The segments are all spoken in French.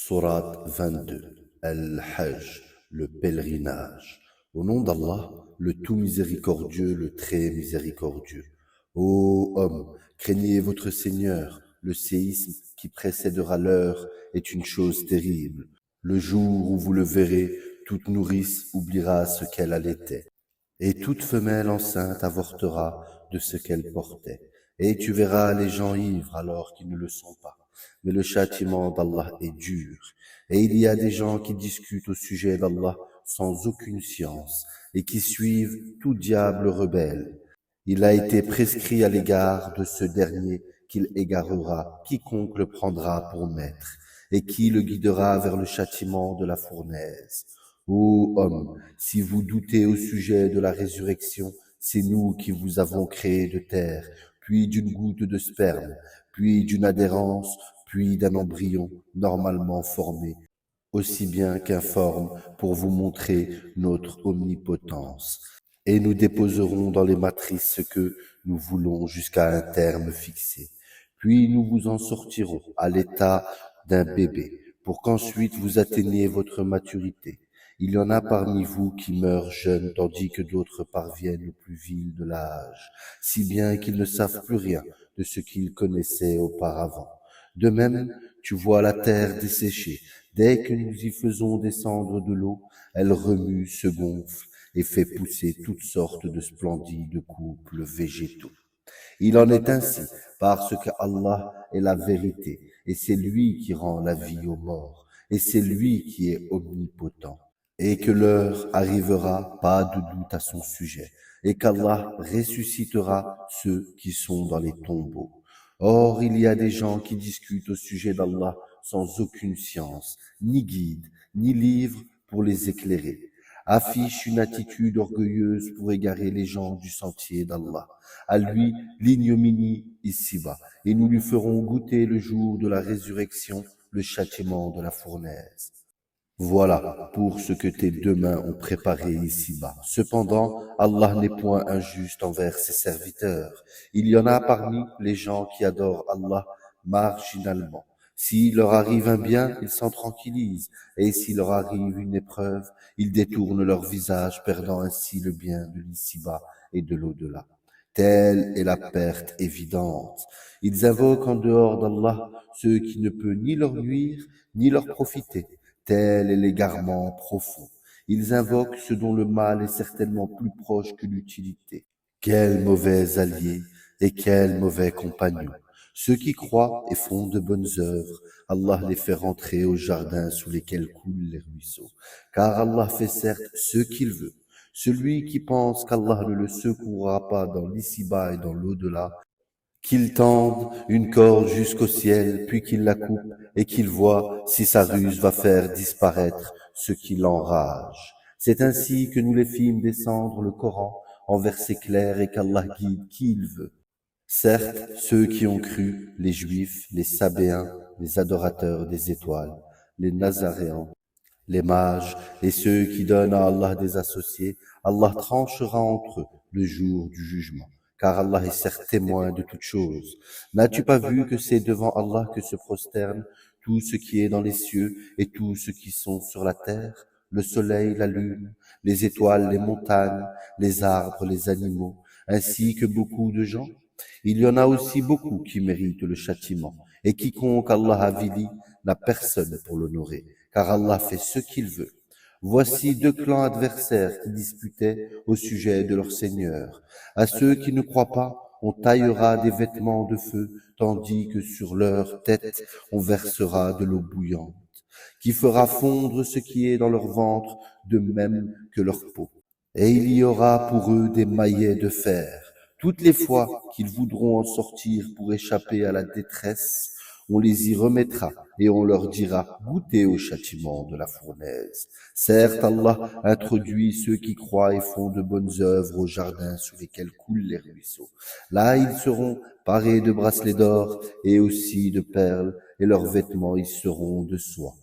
Sourate 22, Al-Hajj, le pèlerinage. Au nom d'Allah, le tout miséricordieux, le très miséricordieux. Ô hommes, craignez votre Seigneur, le séisme qui précédera l'heure est une chose terrible. Le jour où vous le verrez, toute nourrice oubliera ce qu'elle allaitait, et toute femelle enceinte avortera de ce qu'elle portait. Et tu verras les gens ivres alors qu'ils ne le sont pas. Mais le châtiment d'Allah est dur. Et il y a des gens qui discutent au sujet d'Allah sans aucune science et qui suivent tout diable rebelle. Il a été prescrit à l'égard de ce dernier qu'il égarera quiconque le prendra pour maître et qui le guidera vers le châtiment de la fournaise. Ô hommes, si vous doutez au sujet de la résurrection, c'est nous qui vous avons créé de terre, puis d'une goutte de sperme, puis d'une adhérence, puis d'un embryon normalement formé, aussi bien qu'informe pour vous montrer notre omnipotence. Et nous déposerons dans les matrices ce que nous voulons jusqu'à un terme fixé. Puis nous vous en sortirons à l'état d'un bébé, pour qu'ensuite vous atteigniez votre maturité. Il y en a parmi vous qui meurent jeunes, tandis que d'autres parviennent au plus vil de l'âge, si bien qu'ils ne savent plus rien de ce qu'ils connaissaient auparavant. De même, tu vois la terre desséchée. Dès que nous y faisons descendre de l'eau, elle remue, se gonfle et fait pousser toutes sortes de splendides couples végétaux. Il en est ainsi, parce que Allah est la vérité, et c'est lui qui rend la vie aux morts, et c'est lui qui est omnipotent, et que l'heure arrivera, pas de doute à son sujet, et qu'Allah ressuscitera ceux qui sont dans les tombeaux. Or, il y a des gens qui discutent au sujet d'Allah sans aucune science, ni guide, ni livre pour les éclairer, affichent une attitude orgueilleuse pour égarer les gens du sentier d'Allah. À lui, l'ignominie ici-bas, et nous lui ferons goûter le jour de la résurrection le châtiment de la fournaise. Voilà pour ce que tes deux mains ont préparé ici-bas. Cependant, Allah n'est point injuste envers ses serviteurs. Il y en a parmi les gens qui adorent Allah marginalement. S'il leur arrive un bien, ils s'en tranquillisent, et s'il leur arrive une épreuve, ils détournent leur visage, perdant ainsi le bien de l'ici-bas et de l'au-delà. Telle est la perte évidente. Ils invoquent en dehors d'Allah ceux qui ne peuvent ni leur nuire, ni leur profiter. Tel est l'égarement profond. Ils invoquent ce dont le mal est certainement plus proche que l'utilité. Quel mauvais allié et quel mauvais compagnon. Ceux qui croient et font de bonnes œuvres, Allah les fait rentrer au jardin sous lesquels coulent les ruisseaux. Car Allah fait certes ce qu'il veut. Celui qui pense qu'Allah ne le secourra pas dans l'ici-bas et dans l'au-delà, qu'il tende une corde jusqu'au ciel, puis qu'il la coupe, et qu'il voit si sa ruse va faire disparaître ce qui l'enrage. C'est ainsi que nous les fîmes descendre le Coran en versets clairs et qu'Allah guide qui il veut. Certes, ceux qui ont cru, les Juifs, les Sabéens, les adorateurs des étoiles, les Nazaréens, les mages et ceux qui donnent à Allah des associés, Allah tranchera entre eux le jour du jugement. Car Allah est certes témoin de toutes choses. N'as-tu pas vu que c'est devant Allah que se prosterne tout ce qui est dans les cieux et tout ce qui sont sur la terre, le soleil, la lune, les étoiles, les montagnes, les arbres, les animaux, ainsi que beaucoup de gens? Il y en a aussi beaucoup qui méritent le châtiment, et quiconque Allah avilit n'a personne pour l'honorer, car Allah fait ce qu'il veut. Voici deux clans adversaires qui disputaient au sujet de leur Seigneur. À ceux qui ne croient pas, on taillera des vêtements de feu, tandis que sur leur tête on versera de l'eau bouillante, qui fera fondre ce qui est dans leur ventre, de même que leur peau. Et il y aura pour eux des maillets de fer. Toutes les fois qu'ils voudront en sortir pour échapper à la détresse, on les y remettra et on leur dira, goûtez au châtiment de la fournaise. Certes, Allah introduit ceux qui croient et font de bonnes œuvres au jardin sous lesquels coulent les ruisseaux. Là, ils seront parés de bracelets d'or et aussi de perles, et leurs vêtements y seront de soie.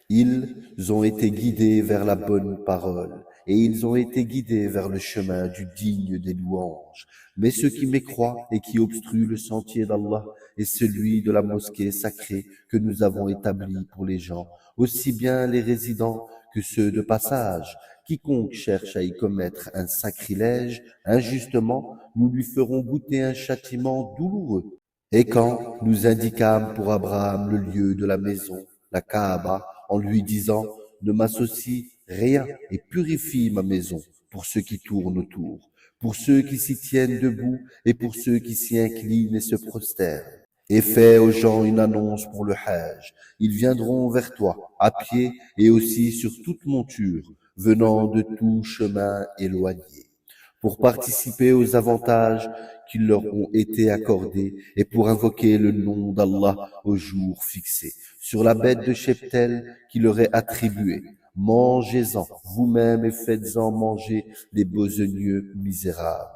Ils ont été guidés vers la bonne parole, et ils ont été guidés vers le chemin du digne des louanges. Mais ceux qui mécroient et qui obstruent le sentier d'Allah, est celui de la mosquée sacrée que nous avons établie pour les gens, aussi bien les résidents que ceux de passage. Quiconque cherche à y commettre un sacrilège injustement, nous lui ferons goûter un châtiment douloureux. Et quand nous indiquâmes pour Abraham le lieu de la maison, la Kaaba, en lui disant, ne m'associe rien et purifie ma maison pour ceux qui tournent autour, pour ceux qui s'y tiennent debout et pour ceux qui s'y inclinent et se prosternent. Et fais aux gens une annonce pour le Hajj. Ils viendront vers toi, à pied et aussi sur toute monture, venant de tout chemin éloigné, pour participer aux avantages qui leur ont été accordés et pour invoquer le nom d'Allah au jour fixé, sur la bête de cheptel qui leur est attribuée. Mangez-en vous-même et faites-en manger les besogneux misérables.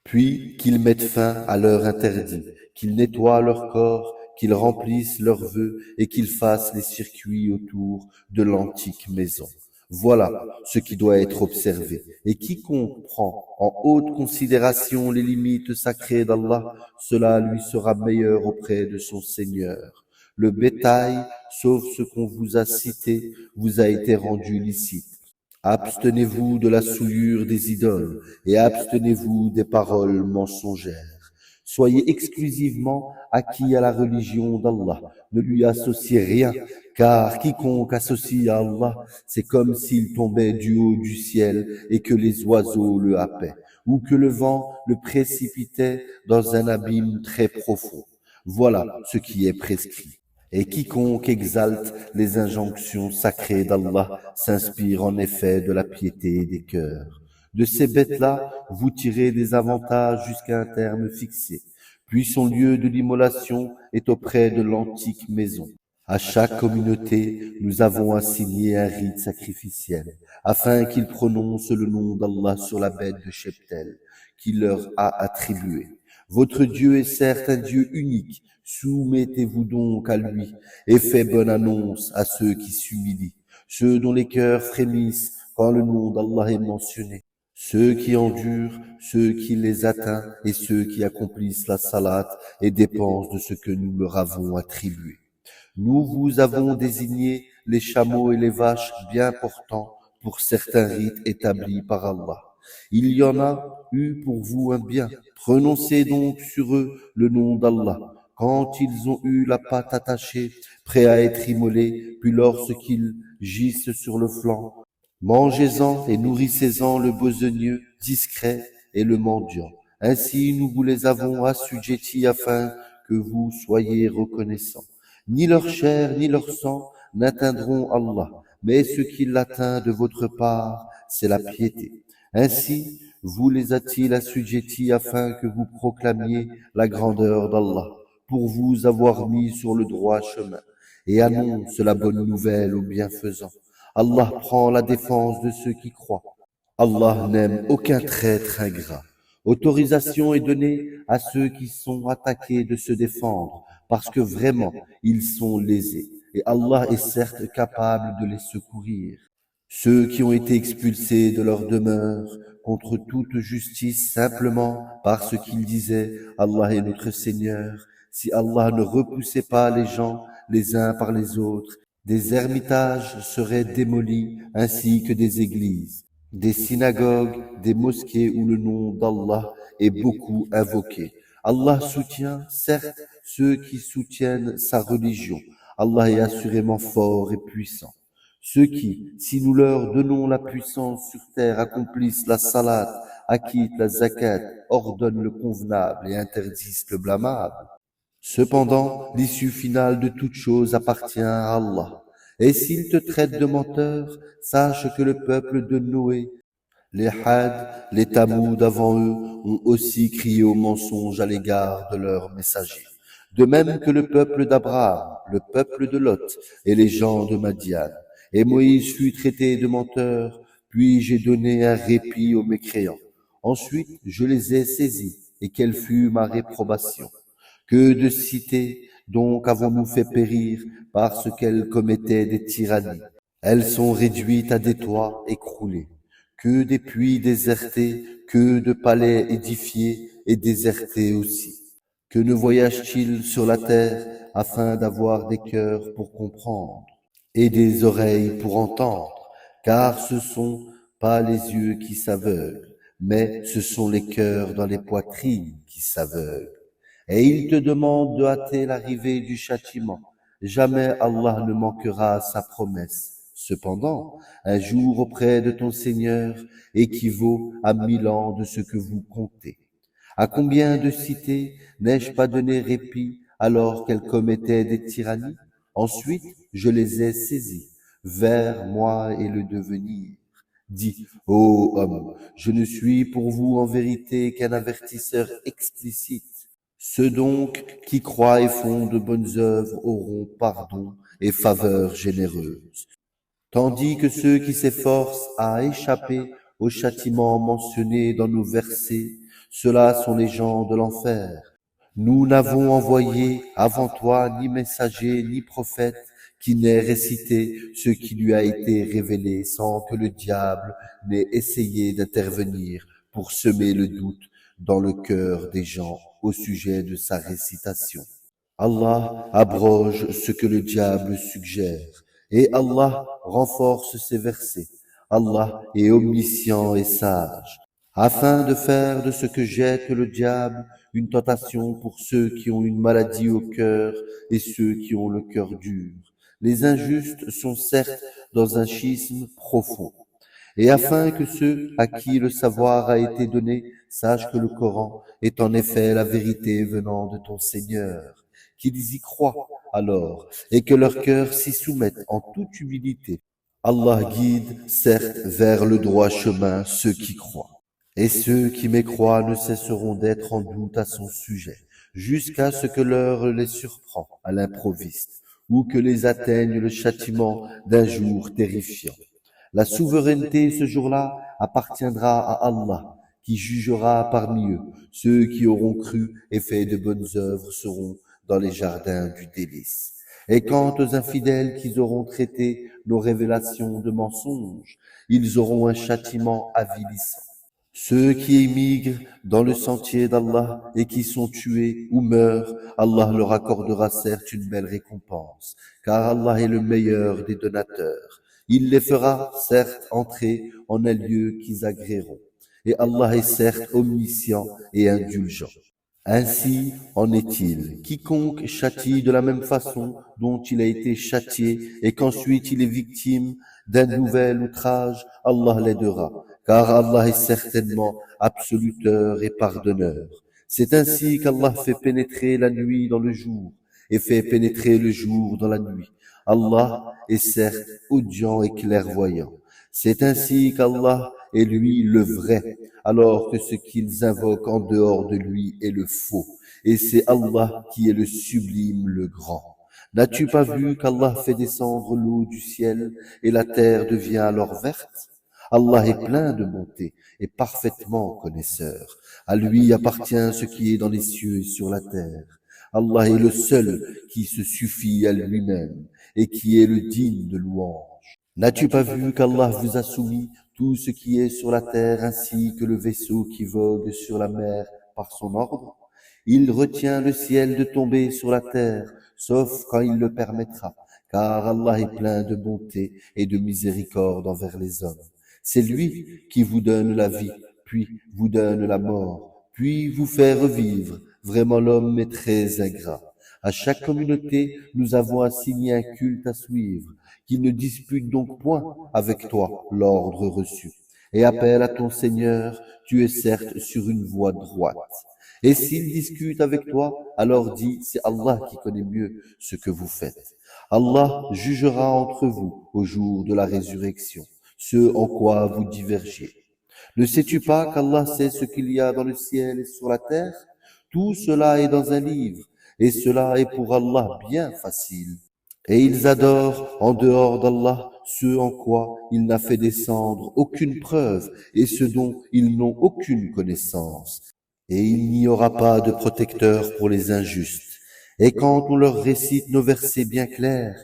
Puis qu'ils mettent fin à leur interdit, qu'ils nettoient leur corps, qu'ils remplissent leurs vœux et qu'ils fassent les circuits autour de l'antique maison. Voilà ce qui doit être observé. Et quiconque prend en haute considération les limites sacrées d'Allah, cela lui sera meilleur auprès de son Seigneur. Le bétail, sauf ce qu'on vous a cité, vous a été rendu licite. Abstenez-vous de la souillure des idoles et abstenez-vous des paroles mensongères. Soyez exclusivement acquis à la religion d'Allah. Ne lui associez rien, car quiconque associe à Allah, c'est comme s'il tombait du haut du ciel et que les oiseaux le happaient, ou que le vent le précipitait dans un abîme très profond. Voilà ce qui est prescrit. Et quiconque exalte les injonctions sacrées d'Allah s'inspire en effet de la piété des cœurs. De ces bêtes-là, vous tirez des avantages jusqu'à un terme fixé. Puis son lieu de l'immolation est auprès de l'antique maison. À chaque communauté, nous avons assigné un rite sacrificiel, afin qu'ils prononcent le nom d'Allah sur la bête de cheptel qu'il leur a attribuée. Votre Dieu est certes un Dieu unique. Soumettez-vous donc à lui et faites bonne annonce à ceux qui s'humilient, ceux dont les cœurs frémissent quand le nom d'Allah est mentionné, ceux qui endurent, ceux qui les atteignent et ceux qui accomplissent la salat et dépensent de ce que nous leur avons attribué. Nous vous avons désigné les chameaux et les vaches bien portants pour certains rites établis par Allah. Il y en a eu pour vous un bien. Prononcez donc sur eux le nom d'Allah. Quand ils ont eu la patte attachée, prêts à être immolés, puis lorsqu'ils gissent sur le flanc, mangez-en et nourrissez-en le besogneux, discret et le mendiant. Ainsi nous vous les avons assujettis afin que vous soyez reconnaissants. Ni leur chair ni leur sang n'atteindront Allah, mais ce qui l'atteint de votre part, c'est la piété. Ainsi vous les a-t-il assujettis afin que vous proclamiez la grandeur d'Allah, pour vous avoir mis sur le droit chemin, et annonce la bonne nouvelle aux bienfaisants. Allah prend la défense de ceux qui croient. Allah n'aime aucun traître ingrat. Autorisation est donnée à ceux qui sont attaqués de se défendre, parce que vraiment, ils sont lésés. Et Allah est certes capable de les secourir. Ceux qui ont été expulsés de leur demeure contre toute justice simplement parce qu'ils disaient « Allah est notre Seigneur », si Allah ne repoussait pas les gens les uns par les autres, des ermitages seraient démolis ainsi que des églises, des synagogues, des mosquées où le nom d'Allah est beaucoup invoqué. Allah soutient, certes, ceux qui soutiennent sa religion. Allah est assurément fort et puissant. Ceux qui, si nous leur donnons la puissance sur terre, accomplissent la salat, acquittent la zakat, ordonnent le convenable et interdisent le blâmable. Cependant, l'issue finale de toute chose appartient à Allah. Et s'ils te traitent de menteur, sache que le peuple de Noé, les Had, les Tamoud avant eux, ont aussi crié au mensonge à l'égard de leurs messagers. De même que le peuple d'Abraham, le peuple de Lot et les gens de Madian. Et Moïse fut traité de menteur, puis j'ai donné un répit aux mécréants. Ensuite, je les ai saisis, et quelle fut ma réprobation. Que de cités, donc, avons-nous fait périr parce qu'elles commettaient des tyrannies. Elles sont réduites à des toits écroulés. Que des puits désertés, que de palais édifiés et désertés aussi. Que ne voyage-t-il sur la terre afin d'avoir des cœurs pour comprendre et des oreilles pour entendre? Car ce sont pas les yeux qui s'aveuglent, mais ce sont les cœurs dans les poitrines qui s'aveuglent. Et il te demande de hâter l'arrivée du châtiment. Jamais Allah ne manquera à sa promesse. Cependant, un jour auprès de ton Seigneur équivaut à 1000 ans de ce que vous comptez. À combien de cités n'ai-je pas donné répit alors qu'elles commettaient des tyrannies? Ensuite, je les ai saisies, vers moi et le devenir. Dis, ô homme, je ne suis pour vous en vérité qu'un avertisseur explicite. Ceux donc qui croient et font de bonnes œuvres auront pardon et faveur généreuse. Tandis que ceux qui s'efforcent à échapper au châtiment mentionné dans nos versets, ceux-là sont les gens de l'enfer. Nous n'avons envoyé avant toi ni messager ni prophète qui n'ait récité ce qui lui a été révélé sans que le diable n'ait essayé d'intervenir pour semer le doute dans le cœur des gens au sujet de sa récitation. Allah abroge ce que le diable suggère et Allah renforce ses versets. Allah est omniscient et sage, afin de faire de ce que jette le diable une tentation pour ceux qui ont une maladie au cœur et ceux qui ont le cœur dur. Les injustes sont certes dans un schisme profond. Et afin que ceux à qui le savoir a été donné sachent que le Coran est en effet la vérité venant de ton Seigneur, qu'ils y croient alors et que leur cœur s'y soumette en toute humilité. Allah guide certes vers le droit chemin ceux qui croient. Et ceux qui mécroient ne cesseront d'être en doute à son sujet, jusqu'à ce que l'heure les surprend à l'improviste, ou que les atteigne le châtiment d'un jour terrifiant. La souveraineté ce jour-là appartiendra à Allah, qui jugera parmi eux. Ceux qui auront cru et fait de bonnes œuvres seront dans les jardins du délice. Et quant aux infidèles qui auront traité nos révélations de mensonges, ils auront un châtiment avilissant. Ceux qui émigrent dans le sentier d'Allah et qui sont tués ou meurent, Allah leur accordera certes une belle récompense, car Allah est le meilleur des donateurs. Il les fera certes entrer en un lieu qu'ils agréeront. Et Allah est certes omniscient et indulgent. Ainsi en est-il. Quiconque châtie de la même façon dont il a été châtié et qu'ensuite il est victime d'un nouvel outrage, Allah l'aidera, car Allah est certainement absoluteur et pardonneur. C'est ainsi qu'Allah fait pénétrer la nuit dans le jour et fait pénétrer le jour dans la nuit. Allah est certes audient et clairvoyant. C'est ainsi qu'Allah est lui le vrai, alors que ce qu'ils invoquent en dehors de lui est le faux. Et c'est Allah qui est le sublime, le grand. N'as-tu pas vu qu'Allah fait descendre l'eau du ciel et la terre devient alors verte? Allah est plein de bonté et parfaitement connaisseur. À lui appartient ce qui est dans les cieux et sur la terre. Allah est le seul qui se suffit à lui-même et qui est le digne de louange. N'as-tu pas vu qu'Allah vous a soumis tout ce qui est sur la terre ainsi que le vaisseau qui vogue sur la mer par son ordre? Il retient le ciel de tomber sur la terre, sauf quand il le permettra, car Allah est plein de bonté et de miséricorde envers les hommes. C'est lui qui vous donne la vie, puis vous donne la mort, puis vous fait revivre. Vraiment l'homme est très ingrat. À chaque communauté, nous avons assigné un culte à suivre, qu'il ne dispute donc point avec toi l'ordre reçu. Et appelle à ton Seigneur, tu es certes sur une voie droite. Et s'il discute avec toi, alors dis, c'est Allah qui connaît mieux ce que vous faites. Allah jugera entre vous au jour de la résurrection, ce en quoi vous divergez. Ne sais-tu pas qu'Allah sait ce qu'il y a dans le ciel et sur la terre? Tout cela est dans un livre, et cela est pour Allah bien facile. Et ils adorent en dehors d'Allah ce en quoi il n'a fait descendre aucune preuve et ce dont ils n'ont aucune connaissance. Et il n'y aura pas de protecteur pour les injustes. Et quand on leur récite nos versets bien clairs,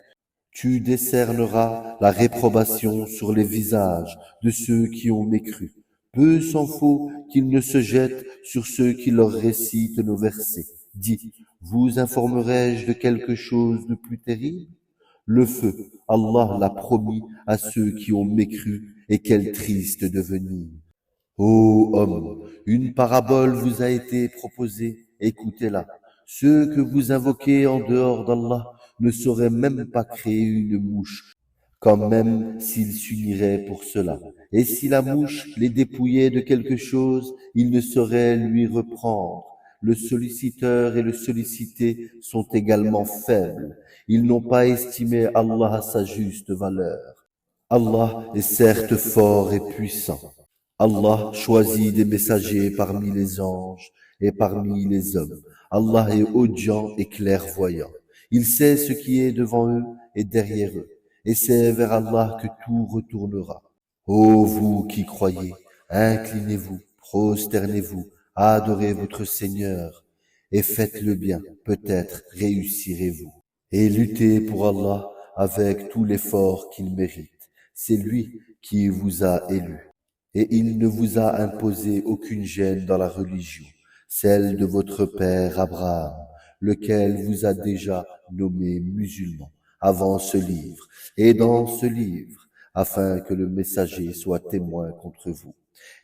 tu décerneras la réprobation sur les visages de ceux qui ont mécru. Peu s'en faut qu'ils ne se jettent sur ceux qui leur récitent nos versets. Dis, vous informerai-je de quelque chose de plus terrible? Le feu, Allah l'a promis à ceux qui ont mécru, et quel triste devenir. Ô homme, une parabole vous a été proposée, écoutez-la. Ceux que vous invoquez en dehors d'Allah ne sauraient même pas créer une mouche, quand même s'ils s'uniraient pour cela. Et si la mouche les dépouillait de quelque chose, ils ne sauraient lui reprendre. Le solliciteur et le sollicité sont également faibles. Ils n'ont pas estimé Allah à sa juste valeur. Allah est certes fort et puissant. Allah choisit des messagers parmi les anges et parmi les hommes. Allah est audient et clairvoyant. Il sait ce qui est devant eux et derrière eux. Et c'est vers Allah que tout retournera. Ô vous qui croyez, inclinez-vous, prosternez-vous, adorez votre Seigneur et faites le bien, peut-être réussirez-vous. Et luttez pour Allah avec tout l'effort qu'il mérite. C'est lui qui vous a élu. Et il ne vous a imposé aucune gêne dans la religion, celle de votre père Abraham, lequel vous a déjà nommé musulman avant ce livre, et dans ce livre, afin que le messager soit témoin contre vous,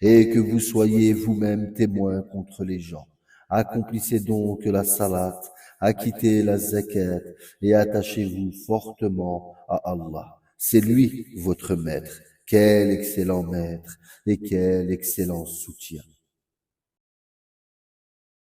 et que vous soyez vous-même témoin contre les gens. Accomplissez donc la salat, acquittez la zakat, et attachez-vous fortement à Allah. C'est lui votre maître. Quel excellent maître et quel excellent soutien.